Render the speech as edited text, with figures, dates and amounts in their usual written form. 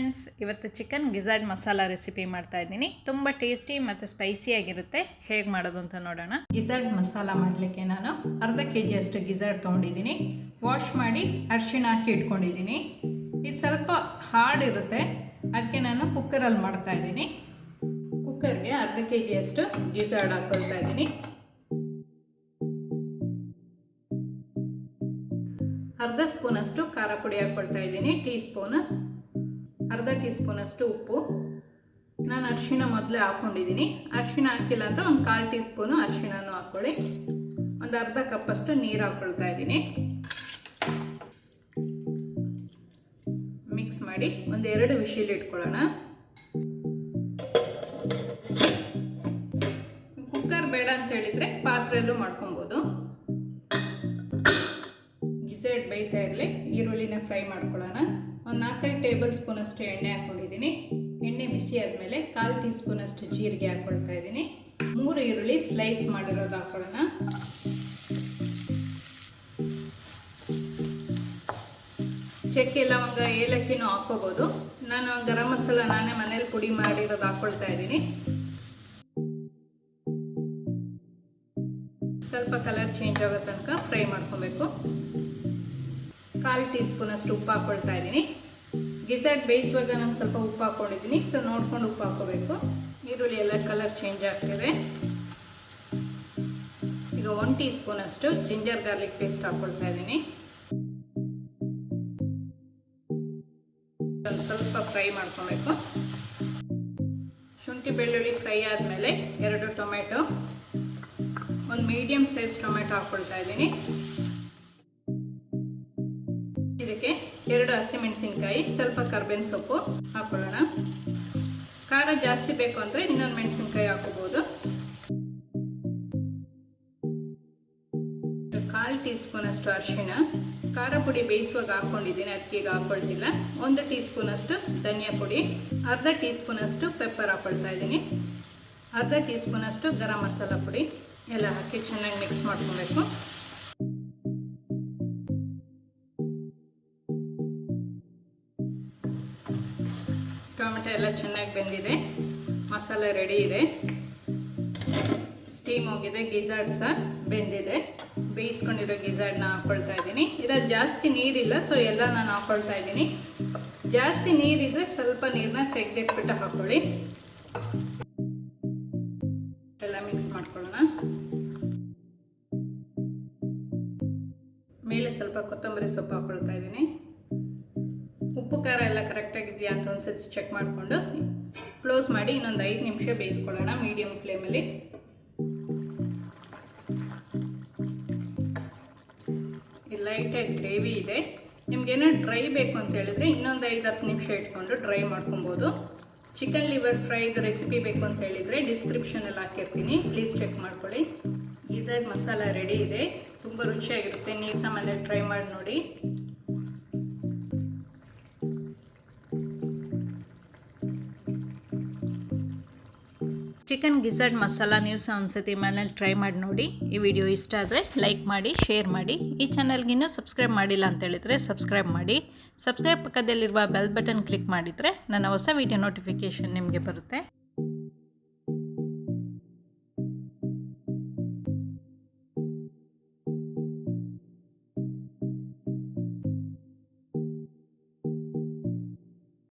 Friends, ಇವತ್ತು chicken ಗಿಜಾರ್ಡ್ masala recipe ಮಾಡ್ತಾ ಇದ್ದೀನಿ. ತುಂಬ ಟೇಸ್ಟಿ ಮತ್ತು ಸ್ಪೈಸಿಯಾಗಿರುತ್ತೆ. ಹೇಗೆ ಮಾಡೋದು ಅಂತ ನೋಡೋಣ. ಗಿಜಾರ್ಡ್ ಮಸಾಲ ಮಾಡಲಿಕ್ಕೆ ನಾನು ಅರ್ಧ kg ಅಷ್ಟು ಗಿಜಾರ್ಡ್ ತೊಗೊಂಡಿದ್ದೀನಿ. ವಾಶ್ ಮಾಡಿ ಅರಿಶಿಣ ಹಾಕಿ ಇಟ್ಕೊಂಡಿದ್ದೀನಿ. ಇದು ಸ್ವಲ್ಪ ಹಾರ್ಡ್ ಇರುತ್ತೆ, ಅದಕ್ಕೆ ನಾನು ಕುಕ್ಕರಲ್ಲಿ ಮಾಡ್ತಾ ಇದ್ದೀನಿ. ಕುಕ್ಕರ್ಗೆ ಅರ್ಧ kg ಅಷ್ಟು ಗಿಜಾರ್ಡ್ ಹಾಕ್ಕೊಳ್ತಾ ಇದ್ದೀನಿ. ಅರ್ಧ ಸ್ಪೂನಷ್ಟು ಖಾರ ಪುಡಿ ಹಾಕ್ಕೊಳ್ತಾ ಇದ್ದೀನಿ, ಟೀ ಸ್ಪೂನ್. ಅರ್ಧ ಟೀ ಸ್ಪೂನಷ್ಟು ಉಪ್ಪು. ನಾನು ಅರಿಶಿಣ ಮೊದಲೇ ಹಾಕ್ಕೊಂಡಿದ್ದೀನಿ. ಅರಿಶಿಣ ಹಾಕಿಲ್ಲ ಅಂದರೆ ಒಂದು 1/4 ಟೀ ಸ್ಪೂನು ಅರಿಶಿಣನೂ ಹಾಕ್ಕೊಳ್ಳಿ. ಒಂದು ಅರ್ಧ ಕಪ್ಪಷ್ಟು ನೀರು ಹಾಕ್ಕೊಳ್ತಾ ಇದ್ದೀನಿ. ಮಿಕ್ಸ್ ಮಾಡಿ ಒಂದು 2 ವಿಶಿಲ್ ಇಟ್ಕೊಳ್ಳೋಣ. ಕುಕ್ಕರ್ ಬೇಡ ಅಂತ ಹೇಳಿದರೆ ಪಾತ್ರೆಯಲ್ಲೂ ಮಾಡ್ಕೊಬೋದು. ಗಿಜಾರ್ಡ್ ಬೇಯ್ತಾ ಇರಲಿ, ಈರುಳ್ಳಿನ ಫ್ರೈ ಮಾಡ್ಕೊಳ್ಳೋಣ. ಒಂದು 4-5 ಟೇಬಲ್ ಸ್ಪೂನ್ ಅಷ್ಟು ಎಣ್ಣೆ ಹಾಕ್ಕೊಂಡಿದ್ದೀನಿ. ಎಣ್ಣೆ ಬಿಸಿ ಆದಮೇಲೆ 1/4 ಟೀ ಸ್ಪೂನ್ ಅಷ್ಟು ಜೀರಿಗೆ ಹಾಕ್ಕೊಳ್ತಾ ಇದ್ದೀನಿ. 3 ಈರುಳ್ಳಿ ಸ್ಲೈಸ್ ಮಾಡಿರೋದು ಹಾಕ್ಕೊಳ್ಳೋಣ. ಚಕ್ಕೆ, ಲವಂಗ, ಏಲಕ್ಕಿನೂ ಹಾಕ್ಕೋಬೋದು. ನಾನು ಗರಂ ಮಸಾಲ ನಾನೇ ಮನೇಲಿ ಪುಡಿ ಮಾಡಿರೋದು ಹಾಕ್ಕೊಳ್ತಾ ಇದ್ದೀನಿ. ಸ್ವಲ್ಪ ಕಲರ್ ಚೇಂಜ್ ಆಗೋ ತನಕ ಫ್ರೈ ಮಾಡ್ಕೊಬೇಕು. 1/4 ಟೀ ಸ್ಪೂನ್ ಅಷ್ಟು ಉಪ್ಪು ಹಾಕ್ಕೊಳ್ತಾ ಇದ್ದೀನಿ. ಗಿಜಾರ್ಡ್ ಬೇಯಿಸುವಾಗ ನಾನು ಸ್ವಲ್ಪ ಉಪ್ಪು ಹಾಕ್ಕೊಂಡಿದ್ದೀನಿ, ಸೊ ನೋಡ್ಕೊಂಡು ಉಪ್ಪು ಹಾಕ್ಕೋಬೇಕು. ಈರುಳ್ಳಿ ಎಲ್ಲ ಕಲರ್ ಚೇಂಜ್ ಆಗ್ತಿದೆ. ಈಗ 1 ಟೀ ಸ್ಪೂನ್ ಅಷ್ಟು ಜಿಂಜರ್ ಗಾರ್ಲಿಕ್ ಪೇಸ್ಟ್ ಹಾಕ್ಕೊಳ್ತಾ ಇದ್ದೀನಿ. ಸ್ವಲ್ಪ ಫ್ರೈ ಮಾಡ್ಕೊಬೇಕು. ಶುಂಠಿ ಬೆಳ್ಳುಳ್ಳಿ ಫ್ರೈ ಆದಮೇಲೆ 2 ಟೊಮೆಟೊ, ಒಂದು ಮೀಡಿಯಂ ಸೈಜ್ ಟೊಮೆಟೊ ಹಾಕ್ಕೊಳ್ತಾ ಇದ್ದೀನಿ. ಇದಕ್ಕೆ 2 ಹಸಿಮೆಣಸಿನ್ಕಾಯಿ, ಸ್ವಲ್ಪ ಕರ್ಬೇವಿನ ಸೊಪ್ಪು ಹಾಕೊಳ್ಳೋಣ. ಖಾರ ಜಾಸ್ತಿ ಬೇಕು ಅಂದರೆ ಇನ್ನೊಂದು ಮೆಣಸಿನ್ಕಾಯಿ ಹಾಕೋಬೋದು. 1/4 ಟೀ ಸ್ಪೂನ್ ಅಷ್ಟು ಅರಿಶಿಣ. ಖಾರ ಪುಡಿ ಬೇಯಿಸುವಾಗ ಹಾಕ್ಕೊಂಡಿದ್ದೀನಿ, ಅದಕ್ಕೆ ಈಗ ಹಾಕ್ಕೊಳ್ತಿಲ್ಲ. 1 ಟೀ ಸ್ಪೂನ್ ಅಷ್ಟು ಧನಿಯಾ ಪುಡಿ, ಅರ್ಧ ಟೀ ಸ್ಪೂನ್ ಅಷ್ಟು ಪೆಪ್ಪರ್ ಹಾಕ್ಕೊಳ್ತಾ ಇದ್ದೀನಿ. ಅರ್ಧ ಟೀ ಸ್ಪೂನ್ ಅಷ್ಟು ಗರಂ ಮಸಾಲ ಪುಡಿ ಎಲ್ಲ ಹಾಕಿ ಚೆನ್ನಾಗಿ ಮಿಕ್ಸ್ ಮಾಡ್ಕೊಬೇಕು. ಟೊಮೆಟೊ ಎಲ್ಲ ಚೆನ್ನಾಗಿ ಬೆಂದಿದೆ, ಮಸಾಲೆ ರೆಡಿ ಇದೆ, ಸ್ಟೀಮ್ ಹೋಗಿದೆ, ಗಿಜಾರ್ಡ್ ಸಹ ಬೆಂದಿದೆ. ಬೇಯಿಸ್ಕೊಂಡಿರೋ ಗಿಜಾರ್ಡ್ನ ಹಾಕ್ಕೊಳ್ತಾ ಇದ್ದೀನಿ. ಇದರಲ್ಲಿ ಜಾಸ್ತಿ ನೀರಿಲ್ಲ, ಸೊ ಎಲ್ಲ ನಾನು ಹಾಕ್ಕೊಳ್ತಾ ಇದ್ದೀನಿ. ಜಾಸ್ತಿ ನೀರಿದ್ರೆ ಸ್ವಲ್ಪ ನೀರನ್ನ ತೆಗೆದಿಟ್ಬಿಟ್ಟು ಹಾಕ್ಕೊಳ್ಳಿ. ಎಲ್ಲ ಮಿಕ್ಸ್ ಮಾಡ್ಕೊಳ್ಳೋಣ. ಮೇಲೆ ಸ್ವಲ್ಪ ಕೊತ್ತಂಬರಿ ಸೊಪ್ಪು ಹಾಕ್ಕೊಳ್ತಾ ಇದ್ದೀನಿ. ಉಪ್ಪು ಖಾರ ಎಲ್ಲ ಕರೆಕ್ಟಾಗಿದೆಯಾ ಅಂತ ಒಂದ್ಸತಿ ಚೆಕ್ ಮಾಡಿಕೊಂಡು ಕ್ಲೋಸ್ ಮಾಡಿ ಇನ್ನೊಂದು 5 ನಿಮಿಷ ಬೇಯಿಸ್ಕೊಳ್ಳೋಣ ಮೀಡಿಯಂ ಫ್ಲೇಮಲ್ಲಿ. ಇದು ಲೈಟಾಗಿ ಗ್ರೇವಿ ಇದೆ. ನಿಮ್ಗೇನೋ ಡ್ರೈ ಬೇಕು ಅಂತ ಹೇಳಿದ್ರೆ ಇನ್ನೊಂದು 5-10 ನಿಮಿಷ ಇಟ್ಕೊಂಡು ಡ್ರೈ ಮಾಡ್ಕೊಬೋದು. ಚಿಕನ್ ಲಿವರ್ ಫ್ರೈದು ರೆಸಿಪಿ ಬೇಕು ಅಂತ ಹೇಳಿದರೆ ಡಿಸ್ಕ್ರಿಪ್ಷನಲ್ಲಿ ಹಾಕಿರ್ತೀನಿ, ಪ್ಲೀಸ್ ಚೆಕ್ ಮಾಡ್ಕೊಳ್ಳಿ. ಗಿಜಾರ್ಡ್ ಮಸಾಲ ರೆಡಿ ಇದೆ, ತುಂಬ ರುಚಿಯಾಗಿರುತ್ತೆ. ನೀವು ಸಹ ಮನೇಲಿ ಟ್ರೈ ಮಾಡಿ ನೋಡಿ. ಚಿಕನ್ ಗಿಜಾರ್ಡ್ ಮಸಾಲ ನೀವು ಸಹ ಒಂದ್ಸತಿ ಮನೇಲಿ ಟ್ರೈ ಮಾಡಿ ನೋಡಿ. ಈ ವಿಡಿಯೋ ಇಷ್ಟ ಆದರೆ ಲೈಕ್ ಮಾಡಿ, ಶೇರ್ ಮಾಡಿ. ಈ ಚಾನಲ್ಗೆ ಇನ್ನೂ ಸಬ್ಸ್ಕ್ರೈಬ್ ಮಾಡಿಲ್ಲ ಅಂತ ಹೇಳಿದರೆ ಸಬ್ಸ್ಕ್ರೈಬ್ ಮಾಡಿ. ಸಬ್ಸ್ಕ್ರೈಬ್ ಪಕ್ಕದಲ್ಲಿರುವ ಬೆಲ್ ಬಟನ್ ಕ್ಲಿಕ್ ಮಾಡಿದರೆ ನನ್ನ ಹೊಸ ವಿಡಿಯೋ ನೋಟಿಫಿಕೇಷನ್ ನಿಮಗೆ ಬರುತ್ತೆ.